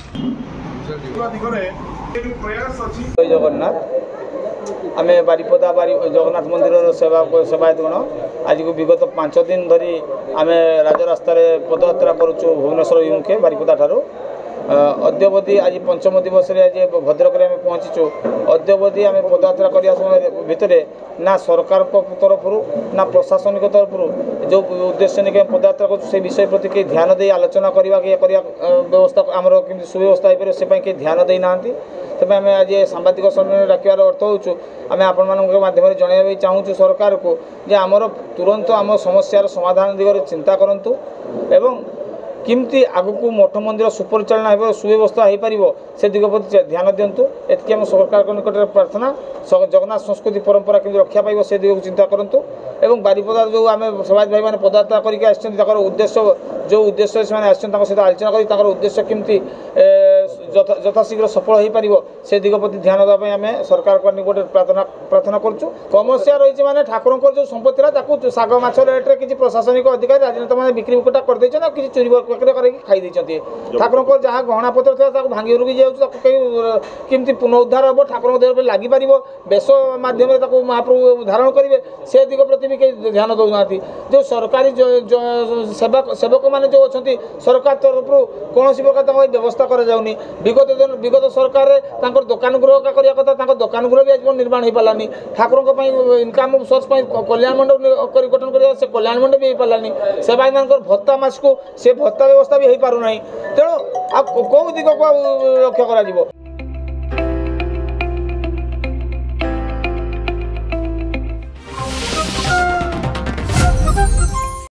जय जगन्नाथ आम बारिपदा जगन्नाथ मंदिर सेवायत गण आज को विगत 5 दिन धरी आम राजरास्त पदयात्रा करुचु भुवनेश्वर अभिमुखे बारिपदा ठारू अद्यवधि आज पंचम दिवस आज भद्रक में पहुँचीचु। अद्यवधि आम पदयात्रा करने समय भितर ना सरकार तरफ ना प्रशासनिक तरफ जो उद्देश्य नहीं पदयात्रा कर विषय प्रति कई ध्यान दे आलोचना करवा व्यवस्था आमर कि सुव्यवस्था हो से कई ध्यान दे ना तेज आम आज सांबादिक सम्मेलन डाकिबार अर्थ होचु आम आपण माध्यम जनवाई चाहूँ सरकार को जे आमर तुरंत आम समस्यार समाधान दिगरे चिंता करंतु एवं किमती आगु मठ मंदिर सुपरिचालना हो सुव्यवस्था हो पार से दिग प्रति ध्यान दिंतु एति आम सरकार निकट प्रार्थना जगन्नाथ संस्कृति परंपरा केमती रक्षा पाइब से दिग चिंता करूँ एवं बारिपदा जो आम सेवायत भाई मैंने पदयात्रा करके उद्देश्य जो उद्देश्य से सहित आलोचना कर उद्देश्य केमती यथाशीघ्र सफल हो पार से दिग प्रति ध्यान देवाई आम सरकार निकट प्रार्थना करुँ। समस्या रही माने ठाकुर जो संपत्ति शाग माछ रेट्रे किसी प्रशासनिक अधिकारी राजनेता मैंने बिक्री बुटा करदे कि चोरी खाई ठाकुर जहाँ गहना पत्र था भांगी रुकी जामती पुनरुद्धार हम ठाकुर देह लगी पार बेश मध्यम महाप्रभु धारण करेंगे से दिग प्रति भी कई ध्यान दौना जो सरकारी सेवक मैंने जो अच्छा सरकार तरफ कौन प्रकार व्यवस्था कराऊनी विगत सरकार दुकान गृह करने कथा दुकान गृह भी आज निर्माण हो पारानी ठाकुर इनकम सोर्स कल्याण मंडप गठन कर से कल्याण मंडप भी हो पारानी से भाई भत्ता मास को से भत्ता व्यवस्था भी हो पार ना तेणु कौ दिग को लक्ष्य कर।